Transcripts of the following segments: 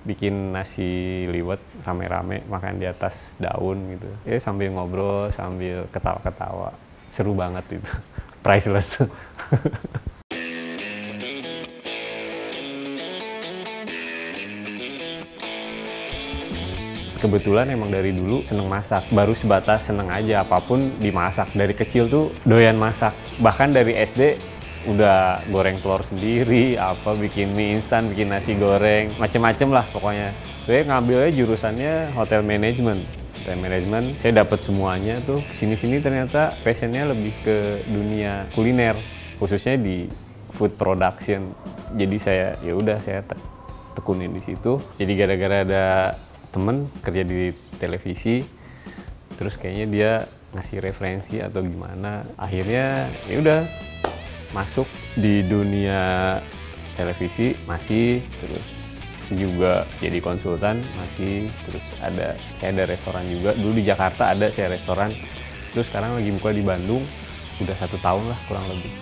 bikin nasi liwet rame-rame makan di atas daun gitu. Ya sambil ngobrol, sambil ketawa-ketawa. Seru banget itu. Priceless. Kebetulan emang dari dulu seneng masak, baru sebatas seneng aja apapun dimasak. Dari kecil tuh doyan masak, bahkan dari SD udah goreng telur sendiri, apa bikin mie instan, bikin nasi goreng, macem-macem lah pokoknya. Saya ngambilnya jurusannya hotel management. Hotel management, saya dapat semuanya tuh. Kesini-sini ternyata passionnya lebih ke dunia kuliner, khususnya di food production. Jadi saya saya tekunin di situ. Jadi gara-gara ada temen kerja di televisi, terus kayaknya dia ngasih referensi atau gimana, akhirnya ya udah masuk di dunia televisi masih, terus juga jadi konsultan masih, terus saya ada restoran juga. Dulu di Jakarta ada saya restoran, terus sekarang lagi buka di Bandung, udah 1 tahun lah kurang lebih.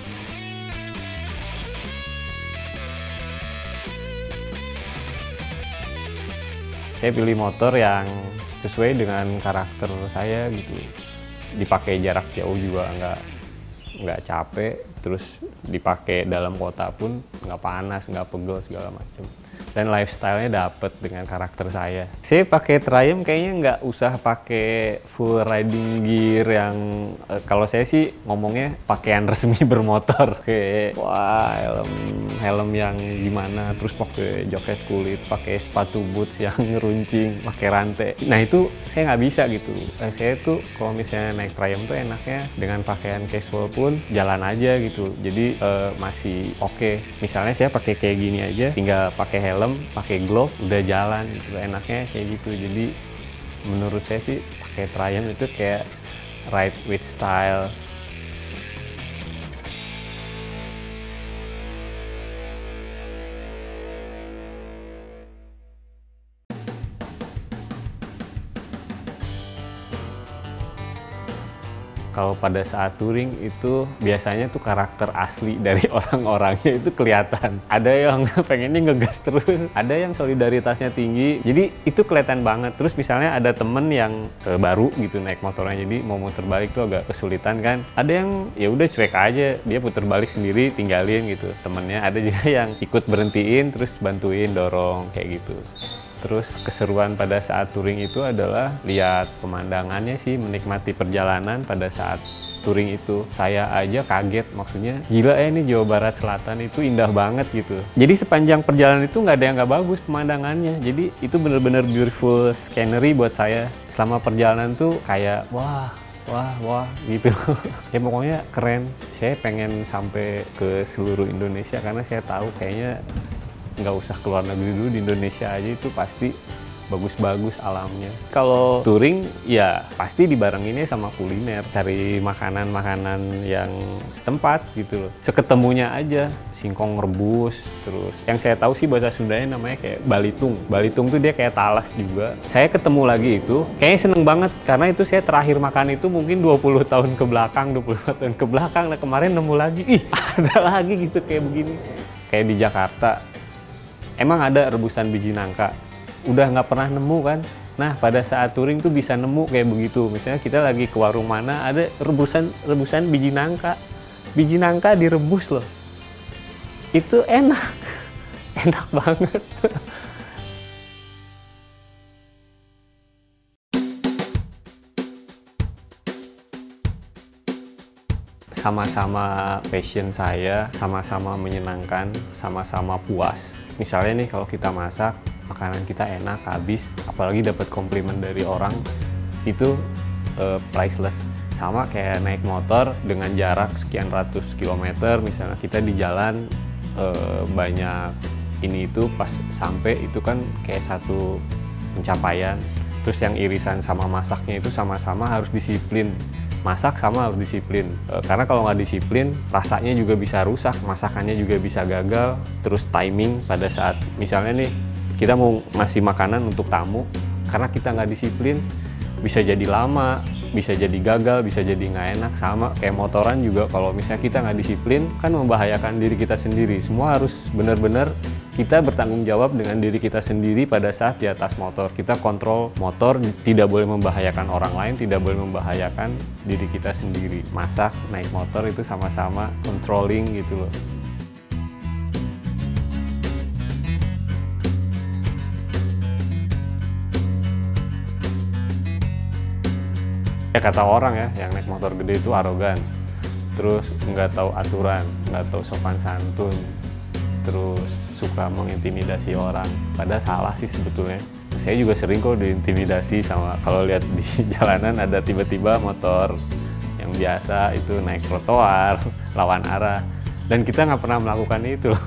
Saya pilih motor yang sesuai dengan karakter saya gitu. Dipakai jarak jauh juga nggak capek, terus dipakai dalam kota pun nggak panas, nggak pegel segala macam. Dan lifestyle-nya dapet dengan karakter saya. Saya pakai Triumph kayaknya nggak usah pakai full riding gear yang kalau saya sih ngomongnya pakaian resmi bermotor. Kayak wah helm yang gimana, terus pakai jaket kulit, pakai sepatu boots yang runcing, pakai rantai. Nah itu saya nggak bisa gitu. Saya tuh kalau misalnya naik Triumph tuh enaknya dengan pakaian casual pun jalan aja gitu. Jadi masih oke. Misalnya saya pakai kayak gini aja, tinggal pakai helm, pakai glove, udah jalan gitu. Enaknya kayak gitu. Jadi menurut saya sih pakai Triumph itu kayak ride with style. Kalau pada saat touring itu biasanya tuh karakter asli dari orang-orangnya itu kelihatan. Ada yang pengennya ngegas terus, ada yang solidaritasnya tinggi. Jadi itu kelihatan banget. Terus misalnya ada temen yang baru gitu naik motornya, jadi mau muter balik tuh agak kesulitan kan. Ada yang ya udah cuek aja, dia puter balik sendiri tinggalin gitu temennya. Ada juga yang ikut berhentiin terus bantuin dorong kayak gitu. Terus keseruan pada saat touring itu adalah lihat pemandangannya sih, menikmati perjalanan pada saat touring itu. Saya aja kaget, maksudnya gila ini Jawa Barat Selatan itu indah banget gitu. Jadi sepanjang perjalanan itu nggak ada yang nggak bagus pemandangannya. Jadi itu bener-bener beautiful scenery buat saya. Selama perjalanan tuh kayak wah gitu. Ya pokoknya keren. Saya pengen sampai ke seluruh Indonesia karena saya tahu kayaknya nggak usah keluar negeri dulu, di Indonesia aja itu pasti bagus-bagus alamnya. Kalau touring ya pasti dibarenginnya sama kuliner, cari makanan-makanan yang setempat gitu loh. Seketemunya aja, singkong rebus, terus yang saya tahu sih bahasa Sundanya namanya kayak balitung. Balitung tuh dia kayak talas juga. Saya ketemu lagi itu, kayaknya seneng banget karena itu saya terakhir makan itu mungkin 20 tahun ke belakang, 25 tahun ke belakang. Nah kemarin nemu lagi, ih ada lagi gitu kayak begini. Kayak di Jakarta, emang ada rebusan biji nangka, udah nggak pernah nemu kan. Nah pada saat touring tuh bisa nemu kayak begitu. Misalnya kita lagi ke warung mana ada rebusan biji nangka direbus loh, itu enak enak banget. Sama-sama passion saya, sama-sama menyenangkan, sama-sama puas. Misalnya nih kalau kita masak, makanan kita enak, habis, apalagi dapat komplimen dari orang, itu priceless. Sama kayak naik motor dengan jarak sekian ratus kilometer, misalnya kita di jalan banyak ini itu, pas sampai itu kan kayak satu pencapaian. Terus yang irisan sama masaknya itu sama-sama harus disiplin. Masak sama harus disiplin, karena kalau nggak disiplin rasanya juga bisa rusak, masakannya juga bisa gagal. Terus timing pada saat misalnya nih kita mau ngasih makanan untuk tamu, karena kita nggak disiplin bisa jadi lama, bisa jadi gagal, bisa jadi nggak enak. Sama kayak motoran juga, kalau misalnya kita nggak disiplin kan membahayakan diri kita sendiri. Semua harus benar-benar kita bertanggung jawab dengan diri kita sendiri pada saat di atas motor. Kita kontrol motor, tidak boleh membahayakan orang lain, tidak boleh membahayakan diri kita sendiri. Masak, naik motor itu sama-sama controlling gitu loh. Ya kata orang ya, yang naik motor gede itu arogan, terus nggak tahu aturan, nggak tahu sopan santun, terus suka mengintimidasi orang. Padahal salah sih sebetulnya. Saya juga sering kok diintimidasi sama kalau lihat di jalanan ada tiba-tiba motor yang biasa itu naik trotoar, lawan arah. Dan kita nggak pernah melakukan itu loh.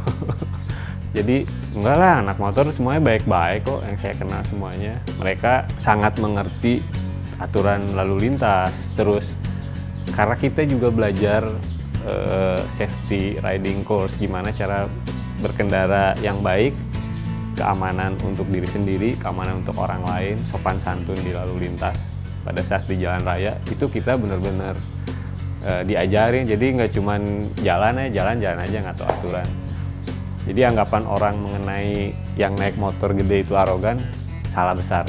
Jadi enggak lah, anak motor semuanya baik-baik kok yang saya kenal semuanya. Mereka sangat mengerti aturan lalu lintas. Terus karena kita juga belajar safety riding course, gimana cara berkendara yang baik, keamanan untuk diri sendiri, keamanan untuk orang lain, sopan santun di lalu lintas pada saat di jalan raya, itu kita benar-benar diajarin. Jadi nggak cuman jalan aja nggak tahu aturan. Jadi anggapan orang mengenai yang naik motor gede itu arogan, salah besar.